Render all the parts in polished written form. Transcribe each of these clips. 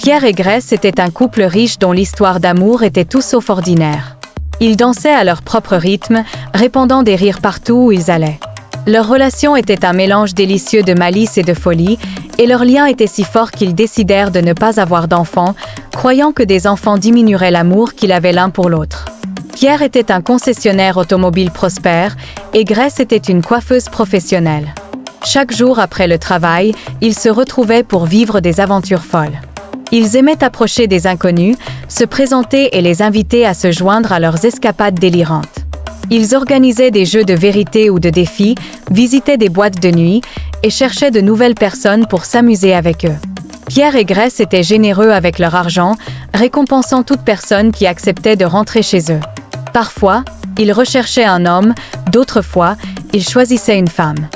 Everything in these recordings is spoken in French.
Pierre et Grace étaient un couple riche dont l'histoire d'amour était tout sauf ordinaire. Ils dansaient à leur propre rythme, répandant des rires partout où ils allaient. Leur relation était un mélange délicieux de malice et de folie, et leur lien était si fort qu'ils décidèrent de ne pas avoir d'enfants, croyant que des enfants diminueraient l'amour qu'ils avaient l'un pour l'autre. Pierre était un concessionnaire automobile prospère, et Grace était une coiffeuse professionnelle. Chaque jour après le travail, ils se retrouvaient pour vivre des aventures folles. Ils aimaient approcher des inconnus, se présenter et les inviter à se joindre à leurs escapades délirantes. Ils organisaient des jeux de vérité ou de défis, visitaient des boîtes de nuit et cherchaient de nouvelles personnes pour s'amuser avec eux. Pierre et Grace étaient généreux avec leur argent, récompensant toute personne qui acceptait de rentrer chez eux. Parfois, ils recherchaient un homme, d'autres fois, ils choisissaient une femme.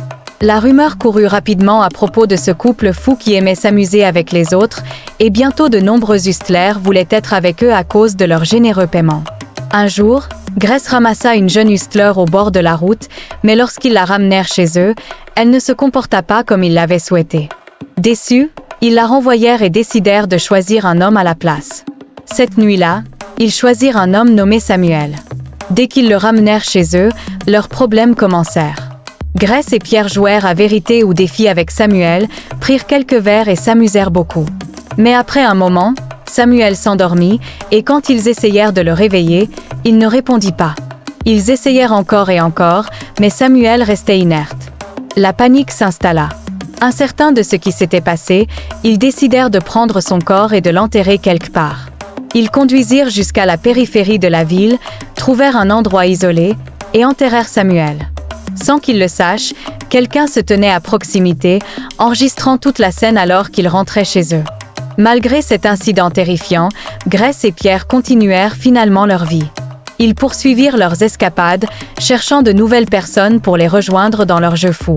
La rumeur courut rapidement à propos de ce couple fou qui aimait s'amuser avec les autres, et bientôt de nombreux hustlers voulaient être avec eux à cause de leur généreux paiement. Un jour, Grace ramassa une jeune hustler au bord de la route, mais lorsqu'ils la ramenèrent chez eux, elle ne se comporta pas comme ils l'avaient souhaité. Déçus, ils la renvoyèrent et décidèrent de choisir un homme à la place. Cette nuit-là, ils choisirent un homme nommé Samuel. Dès qu'ils le ramenèrent chez eux, leurs problèmes commencèrent. Grace et Pierre jouèrent à vérité ou défi avec Samuel, prirent quelques verres et s'amusèrent beaucoup. Mais après un moment, Samuel s'endormit, et quand ils essayèrent de le réveiller, il ne répondit pas. Ils essayèrent encore et encore, mais Samuel restait inerte. La panique s'installa. Incertains de ce qui s'était passé, ils décidèrent de prendre son corps et de l'enterrer quelque part. Ils conduisirent jusqu'à la périphérie de la ville, trouvèrent un endroit isolé, et enterrèrent Samuel. Sans qu'ils le sachent, quelqu'un se tenait à proximité, enregistrant toute la scène alors qu'ils rentraient chez eux. Malgré cet incident terrifiant, Grace et Pierre continuèrent finalement leur vie. Ils poursuivirent leurs escapades, cherchant de nouvelles personnes pour les rejoindre dans leur jeu fou.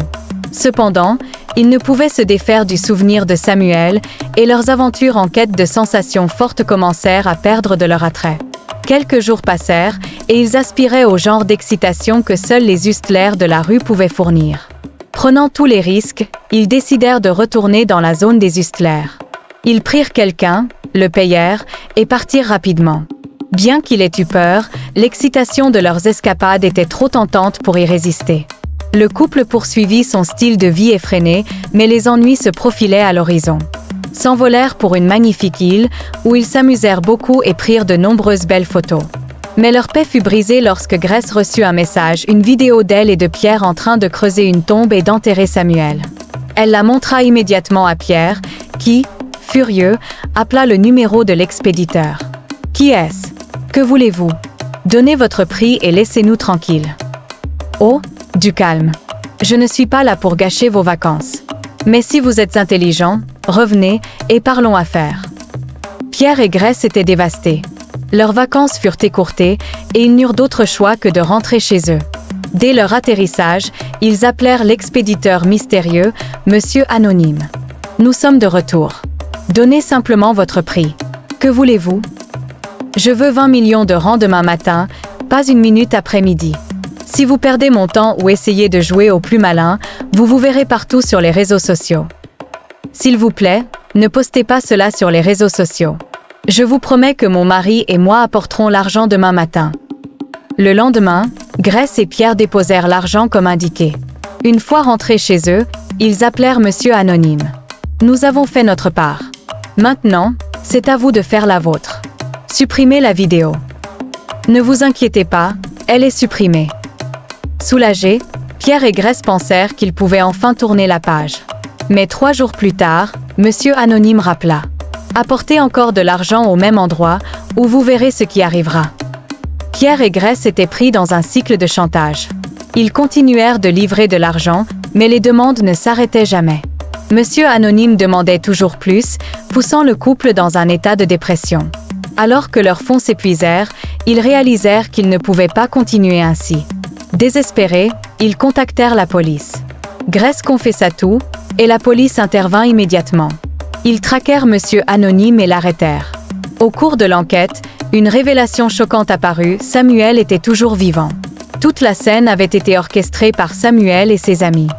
Cependant, ils ne pouvaient se défaire du souvenir de Samuel, et leurs aventures en quête de sensations fortes commencèrent à perdre de leur attrait. Quelques jours passèrent, et ils aspiraient au genre d'excitation que seuls les hustlers de la rue pouvaient fournir. Prenant tous les risques, ils décidèrent de retourner dans la zone des hustlers. Ils prirent quelqu'un, le payèrent, et partirent rapidement. Bien qu'il ait eu peur, l'excitation de leurs escapades était trop tentante pour y résister. Le couple poursuivit son style de vie effréné, mais les ennuis se profilaient à l'horizon. S'envolèrent pour une magnifique île, où ils s'amusèrent beaucoup et prirent de nombreuses belles photos. Mais leur paix fut brisée lorsque Grace reçut un message, une vidéo d'elle et de Pierre en train de creuser une tombe et d'enterrer Samuel. Elle la montra immédiatement à Pierre, qui, furieux, appela le numéro de l'expéditeur. « Qui est-ce? Que voulez-vous? Donnez votre prix et laissez-nous tranquilles. »« Oh, du calme. Je ne suis pas là pour gâcher vos vacances. Mais si vous êtes intelligent, revenez et parlons affaires. » Pierre et Grace étaient dévastés. Leurs vacances furent écourtées et ils n'eurent d'autre choix que de rentrer chez eux. Dès leur atterrissage, ils appelèrent l'expéditeur mystérieux, Monsieur Anonyme. « Nous sommes de retour. Donnez simplement votre prix. Que voulez-vous? »« Je veux 20 millions de rangs demain matin, pas une minute après midi. Si vous perdez mon temps ou essayez de jouer au plus malin, vous verrez partout sur les réseaux sociaux. S'il vous plaît, ne postez pas cela sur les réseaux sociaux. Je vous promets que mon mari et moi apporterons l'argent demain matin. » Le lendemain, Grace et Pierre déposèrent l'argent comme indiqué. Une fois rentrés chez eux, ils appelèrent Monsieur Anonyme. « Nous avons fait notre part. Maintenant, c'est à vous de faire la vôtre. Supprimez la vidéo. » Ne vous inquiétez pas, elle est supprimée. Soulagés, Pierre et Grace pensèrent qu'ils pouvaient enfin tourner la page. Mais 3 jours plus tard, Monsieur Anonyme rappela. « Apportez encore de l'argent au même endroit, ou vous verrez ce qui arrivera. » Pierre et Grace étaient pris dans un cycle de chantage. Ils continuèrent de livrer de l'argent, mais les demandes ne s'arrêtaient jamais. Monsieur Anonyme demandait toujours plus, poussant le couple dans un état de dépression. Alors que leurs fonds s'épuisèrent, ils réalisèrent qu'ils ne pouvaient pas continuer ainsi. Désespérés, ils contactèrent la police. Grace confessa tout, et la police intervint immédiatement. Ils traquèrent Monsieur Anonyme et l'arrêtèrent. Au cours de l'enquête, une révélation choquante apparut, Samuel était toujours vivant. Toute la scène avait été orchestrée par Samuel et ses amis.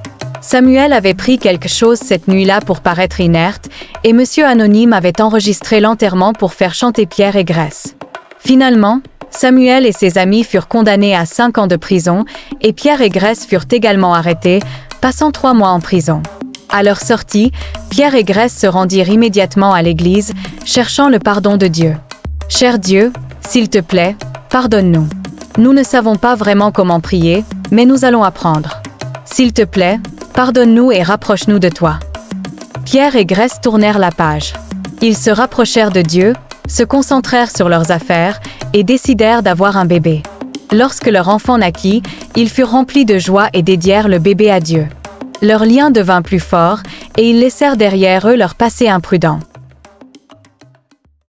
Samuel avait pris quelque chose cette nuit-là pour paraître inerte, et Monsieur Anonyme avait enregistré l'enterrement pour faire chanter Pierre et Grace. Finalement, Samuel et ses amis furent condamnés à 5 ans de prison, et Pierre et Grace furent également arrêtés, passant 3 mois en prison. À leur sortie, Pierre et Grace se rendirent immédiatement à l'église, cherchant le pardon de Dieu. « Cher Dieu, s'il te plaît, pardonne-nous. Nous ne savons pas vraiment comment prier, mais nous allons apprendre. S'il te plaît, pardonne-nous et rapproche-nous de toi. » Pierre et Grace tournèrent la page. Ils se rapprochèrent de Dieu, se concentrèrent sur leurs affaires et décidèrent d'avoir un bébé. Lorsque leur enfant naquit, ils furent remplis de joie et dédièrent le bébé à Dieu. Leur lien devint plus fort et ils laissèrent derrière eux leur passé imprudent.